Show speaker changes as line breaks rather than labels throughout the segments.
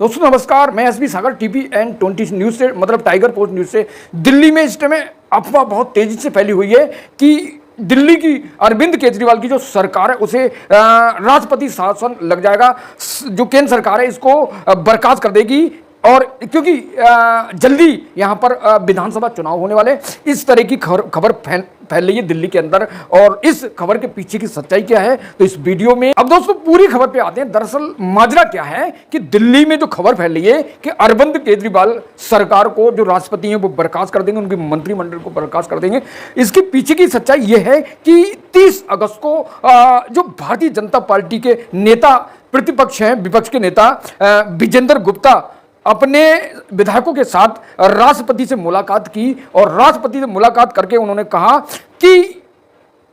दोस्तों नमस्कार, मैं SB Sagar TV and 20 news से मतलब टाइगर पोस्ट न्यूज़ से। दिल्ली में इस टाइम अफवाह बहुत तेजी से फैली हुई है कि दिल्ली की अरविंद केजरीवाल की जो सरकार है उसे राष्ट्रपति शासन लग जाएगा। जो केंद्र सरकार है इसको बर्खास्त कर देगी और क्योंकि जल्दी यहाँ पर विधानसभा चुनाव होने वाले, इस तरह की खबर फैल रही है दिल्ली के अंदर। और इस खबर के पीछे की सच्चाई क्या है तो इस वीडियो में अब दोस्तों पूरी खबर पे आते हैं। दरअसल माजरा क्या है कि दिल्ली में जो खबर फैल रही है कि अरविंद केजरीवाल सरकार को जो राष्ट्रपति हैं वो बर्खास्त कर देंगे, उनके मंत्रिमंडल को बर्खास्त कर देंगे। इसके पीछे की सच्चाई यह है कि 30 अगस्त को जो भारतीय जनता पार्टी के नेता, प्रतिपक्ष हैं, विपक्ष के नेता विजेंद्र गुप्ता अपने विधायकों के साथ राष्ट्रपति से मुलाकात की और राष्ट्रपति से मुलाकात करके उन्होंने कहा कि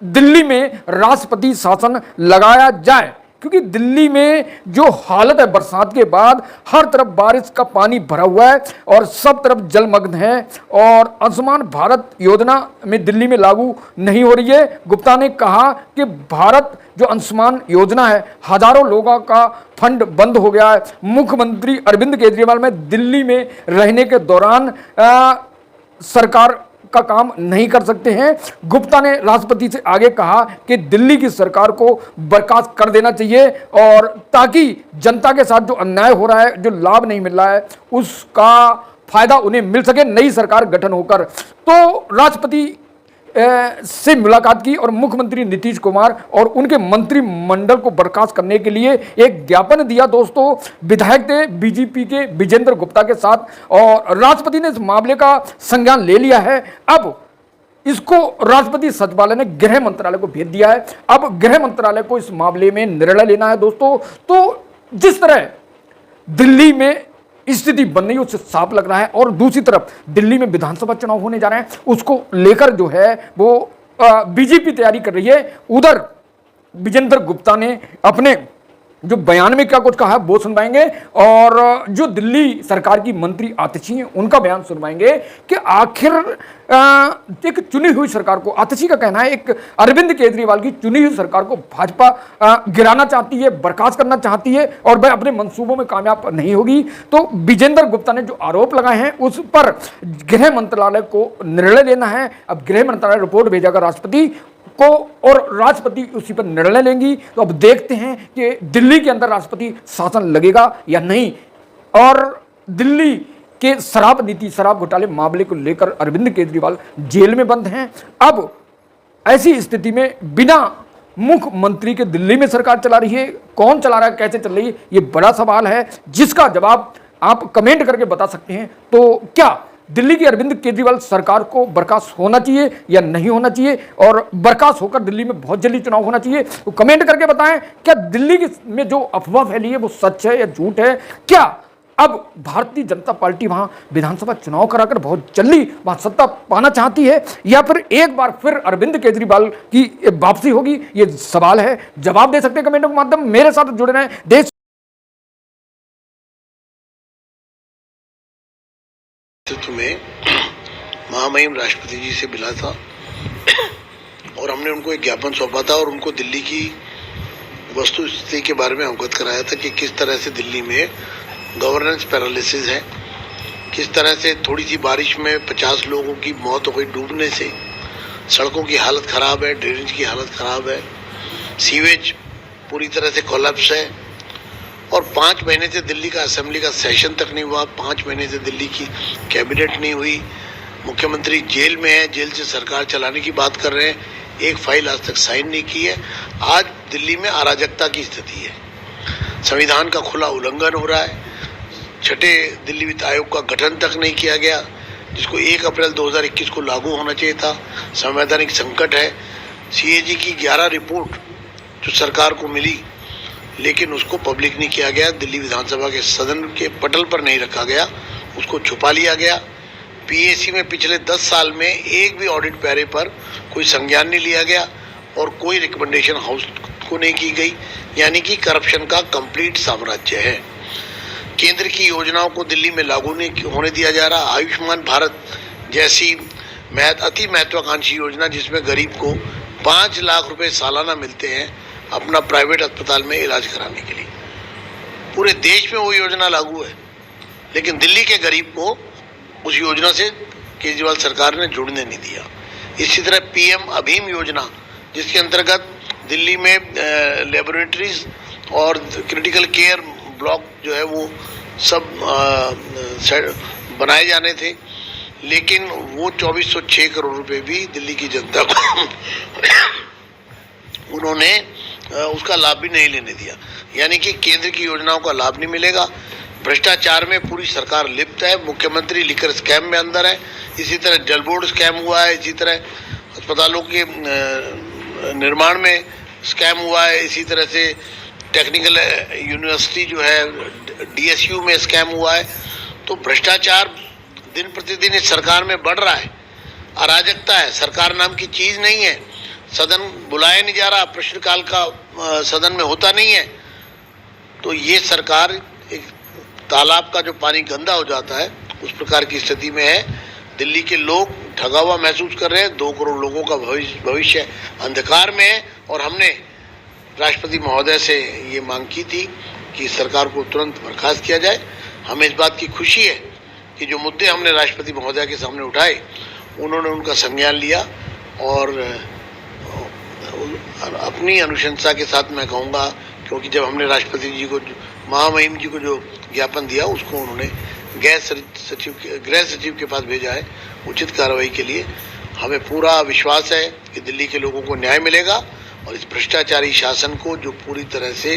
दिल्ली में राष्ट्रपति शासन लगाया जाए, क्योंकि दिल्ली में जो हालत है बरसात के बाद, हर तरफ बारिश का पानी भरा हुआ है और सब तरफ जलमग्न है और आयुष्मान भारत योजना में दिल्ली में लागू नहीं हो रही है। गुप्ता ने कहा कि भारत जो आयुष्मान योजना है, हजारों लोगों का फंड बंद हो गया है। मुख्यमंत्री अरविंद केजरीवाल में दिल्ली में रहने के दौरान सरकार का काम नहीं कर सकते हैं। गुप्ता ने राष्ट्रपति से आगे कहा कि दिल्ली की सरकार को बर्खास्त कर देना चाहिए और ताकि जनता के साथ जो अन्याय हो रहा है, जो लाभ नहीं मिल रहा है, उसका फायदा उन्हें मिल सके नई सरकार गठन होकर। तो राष्ट्रपति से मुलाकात की और मुख्यमंत्री नीतीश कुमार और उनके मंत्रिमंडल को बर्खास्त करने के लिए एक ज्ञापन दिया। दोस्तों विधायक थे बीजेपी के विजेंद्र गुप्ता के साथ और राष्ट्रपति ने इस मामले का संज्ञान ले लिया है। अब इसको राष्ट्रपति सचिवालय ने गृह मंत्रालय को भेज दिया है। अब गृह मंत्रालय को इस मामले में निर्णय लेना है। दोस्तों तो जिस तरह दिल्ली में स्थिति बन रही है उससे साफ लग रहा है और दूसरी तरफ दिल्ली में विधानसभा चुनाव होने जा रहे हैं, उसको लेकर जो है वो बीजेपी तैयारी कर रही है। उधर विजेंद्र गुप्ता ने अपने जो बयान में क्या कुछ कहा है वो सुनवाएंगे और जो दिल्ली सरकार की मंत्री आतिशी हैं उनका बयान सुनवाएंगे कि आखिर एक चुनी हुई सरकार को, आतिशी का कहना है एक अरविंद केजरीवाल की चुनी हुई सरकार को भाजपा गिराना चाहती है, बर्खास्त करना चाहती है और वह अपने मंसूबों में कामयाब नहीं होगी। तो विजेंद्र गुप्ता ने जो आरोप लगाए हैं उस पर गृह मंत्रालय को निर्णय लेना है। अब गृह मंत्रालय रिपोर्ट भेजेगा राष्ट्रपति को और राष्ट्रपति उसी पर निर्णय लेंगी। तो अब देखते हैं कि दिल्ली के अंदर राष्ट्रपति शासन लगेगा या नहीं। और दिल्ली के शराब नीति, शराब घोटाले मामले को लेकर अरविंद केजरीवाल जेल में बंद हैं। अब ऐसी स्थिति में बिना मुख्यमंत्री के दिल्ली में सरकार चला रही है, कौन चला रहा है, कैसे चल रही है, ये बड़ा सवाल है जिसका जवाब आप कमेंट करके बता सकते हैं। तो क्या दिल्ली की अरविंद केजरीवाल सरकार को बर्खास्त होना चाहिए या नहीं होना चाहिए और बर्खास्त होकर दिल्ली में बहुत जल्दी चुनाव होना चाहिए? तो कमेंट करके बताएं क्या दिल्ली में जो अफवाह फैली है वो सच है या झूठ है। क्या अब भारतीय जनता पार्टी वहां विधानसभा चुनाव कराकर बहुत जल्दी वहां सत्ता पाना चाहती है या फिर एक बार फिर अरविंद केजरीवाल की वापसी होगी? ये सवाल है, जवाब दे सकते हैं कमेंटों के माध्यम। मेरे साथ जुड़े रहें। देश
में महामहिम राष्ट्रपति जी से मिला था और हमने उनको एक ज्ञापन सौंपा था और उनको दिल्ली की वस्तु स्थिति के बारे में अवगत कराया था कि किस तरह से दिल्ली में गवर्नेंस पैरालिसिस है, किस तरह से थोड़ी सी बारिश में 50 लोगों की मौत हो गई डूबने से, सड़कों की हालत ख़राब है, ड्रेनेज की हालत ख़राब है, सीवेज पूरी तरह से कोलैप्स है और 5 महीने से दिल्ली का असेंबली का सेशन तक नहीं हुआ, 5 महीने से दिल्ली की कैबिनेट नहीं हुई, मुख्यमंत्री जेल में है, जेल से सरकार चलाने की बात कर रहे हैं, एक फाइल आज तक साइन नहीं की है। आज दिल्ली में अराजकता की स्थिति है, संविधान का खुला उल्लंघन हो रहा है, छठे दिल्ली वित्त आयोग का गठन तक नहीं किया गया जिसको 1 अप्रैल 2021 को लागू होना चाहिए था, संवैधानिक संकट है, CAG की 11 रिपोर्ट जो सरकार को मिली लेकिन उसको पब्लिक नहीं किया गया, दिल्ली विधानसभा के सदन के पटल पर नहीं रखा गया, उसको छुपा लिया गया। PAC में पिछले 10 साल में एक भी ऑडिट पैरे पर कोई संज्ञान नहीं लिया गया और कोई रिकमेंडेशन हाउस को नहीं की गई, यानी कि करप्शन का कंप्लीट साम्राज्य है। केंद्र की योजनाओं को दिल्ली में लागू नहीं होने दिया जा रहा। आयुष्मान भारत जैसी अति महत्वाकांक्षी योजना जिसमें गरीब को 5 लाख रुपए सालाना मिलते हैं अपना प्राइवेट अस्पताल में इलाज कराने के लिए, पूरे देश में वो योजना लागू है, लेकिन दिल्ली के गरीब को उस योजना से केजरीवाल सरकार ने जुड़ने नहीं दिया। इसी तरह पीएम अभीम योजना, जिसके अंतर्गत दिल्ली में लेबोरेटरीज और क्रिटिकल केयर ब्लॉक जो है वो सब बनाए जाने थे, लेकिन वो 2406 करोड़ रुपए भी दिल्ली की जनता को उन्होंने उसका लाभ भी नहीं लेने दिया। यानी कि केंद्र की योजनाओं का लाभ नहीं मिलेगा। भ्रष्टाचार में पूरी सरकार लिप्त है। मुख्यमंत्री लिकर स्कैम में अंदर है। इसी तरह जल बोर्ड स्कैम हुआ है। इसी तरह अस्पतालों के निर्माण में स्कैम हुआ है। इसी तरह से टेक्निकल यूनिवर्सिटी जो है डीएसयू में स्कैम हुआ है। तो भ्रष्टाचार दिन प्रतिदिन इस सरकार में बढ़ रहा है। अराजकता है। सरकार नाम की चीज नहीं है। सदन बुलाया नहीं जा रहा। प्रश्नकाल का सदन में होता नहीं है। तो ये सरकार एक तालाब का जो पानी गंदा हो जाता है उस प्रकार की स्थिति में है। दिल्ली के लोग ठगा हुआ महसूस कर रहे हैं। 2 करोड़ लोगों का भविष्य अंधकार में है। और हमने राष्ट्रपति महोदय से ये मांग की थी कि सरकार को तुरंत बर्खास्त किया जाए। हमें इस बात की खुशी है कि जो मुद्दे हमने राष्ट्रपति महोदय के सामने उठाए उन्होंने उनका संज्ञान लिया। और अपनी अनुशंसा के साथ मैं कहूँगा, क्योंकि जब हमने राष्ट्रपति जी को, महामहिम जी को जो ज्ञापन दिया उसको उन्होंने गृह सचिव के पास भेजा है उचित कार्रवाई के लिए। हमें पूरा विश्वास है कि दिल्ली के लोगों को न्याय मिलेगा और इस भ्रष्टाचारी शासन को, जो पूरी तरह से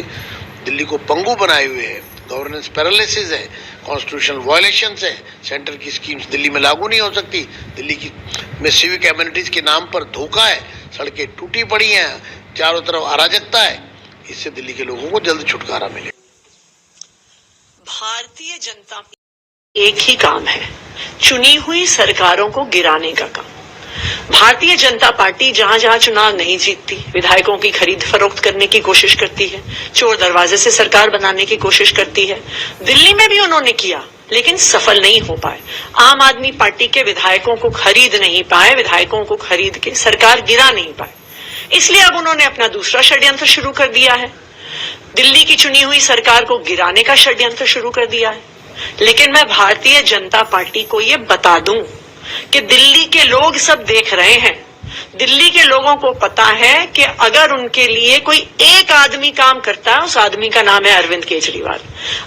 दिल्ली को पंगु बनाए हुए है, गवर्नेंस पैरालिसिस है, कॉन्स्टिट्यूशनल वायलेशंस है, सेंटर की स्कीम्स दिल्ली में लागू नहीं हो सकती, दिल्ली की में सिविक एमिनिटीज के नाम पर धोखा है, सड़कें टूटी पड़ी हैं, चारों तरफ अराजकता है। इससे दिल्ली के लोगों को जल्द छुटकारा मिले।
भारतीय जनता एक ही काम है, चुनी हुई सरकारों को गिराने का काम। भारतीय जनता पार्टी जहां जहां चुनाव नहीं जीतती, विधायकों की खरीद फरोख्त करने की कोशिश करती है, चोर दरवाजे से सरकार बनाने की कोशिश करती है। दिल्ली में भी उन्होंने किया लेकिन सफल नहीं हो पाए। आम आदमी पार्टी के विधायकों को खरीद नहीं पाए, विधायकों को खरीद के सरकार गिरा नहीं पाए। इसलिए अब उन्होंने अपना दूसरा षड्यंत्र शुरू कर दिया है, दिल्ली की चुनी हुई सरकार को गिराने का षड्यंत्र शुरू कर दिया है। लेकिन मैं भारतीय जनता पार्टी को ये बता दूं कि दिल्ली के लोग सब देख रहे हैं। दिल्ली के लोगों को पता है कि अगर उनके लिए कोई एक आदमी काम करता है, उस आदमी का नाम है अरविंद केजरीवाल।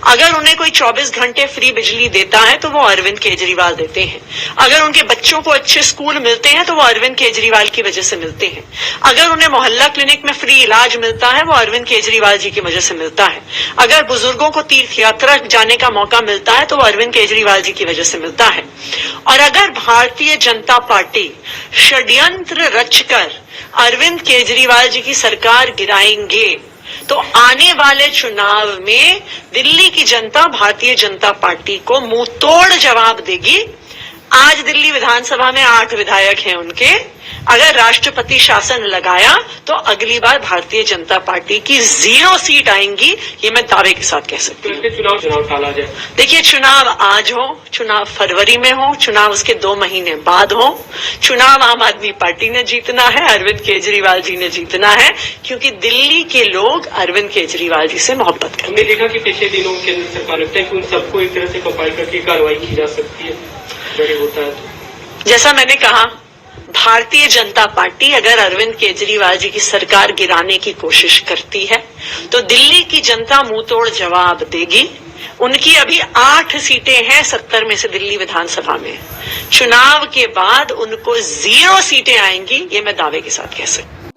अगर उन्हें कोई 24 घंटे फ्री बिजली देता है तो वो अरविंद केजरीवाल देते हैं। अगर उनके बच्चों को अच्छे स्कूल मिलते हैं तो वो अरविंद केजरीवाल की वजह से मिलते हैं। अगर उन्हें मोहल्ला क्लिनिक में फ्री इलाज मिलता है वो अरविंद केजरीवाल जी की वजह से मिलता है। अगर बुजुर्गों को तीर्थ यात्रा जाने का मौका मिलता है तो वो अरविंद केजरीवाल जी की वजह से मिलता है। और अगर भारतीय जनता पार्टी षड्यंत्र रचकर अरविंद केजरीवाल जी की सरकार गिराएंगे तो आने वाले चुनाव में दिल्ली की जनता भारतीय जनता पार्टी को मुंह तोड़ जवाब देगी। आज दिल्ली विधानसभा में 8 विधायक हैं उनके। अगर राष्ट्रपति शासन लगाया तो अगली बार भारतीय जनता पार्टी की 0 सीट आएंगी, ये मैं दावे के साथ कह सकती हूँ।
चुनाव टाला जाए।
देखिए, चुनाव आज हो, चुनाव फरवरी में हो, चुनाव उसके 2 महीने बाद हो। चुनाव आम आदमी पार्टी ने जीतना है, अरविंद केजरीवाल जी ने जीतना है, क्योंकि दिल्ली के लोग अरविंद केजरीवाल जी से मोहब्बत करते हैं।
हमने देखा कि पिछले दिनों केंद्र सरकार लगता है कि उन सबको एक तरह से कंपाइल करके कार्रवाई की जा सकती है, होता है तो।
जैसा मैंने कहा, भारतीय जनता पार्टी अगर अरविंद केजरीवाल जी की सरकार गिराने की कोशिश करती है तो दिल्ली की जनता मुंह तोड़ जवाब देगी। उनकी अभी 8 सीटें हैं 70 में से दिल्ली विधानसभा में। चुनाव के बाद उनको 0 सीटें आएंगी, ये मैं दावे के साथ कह सकती हूँ।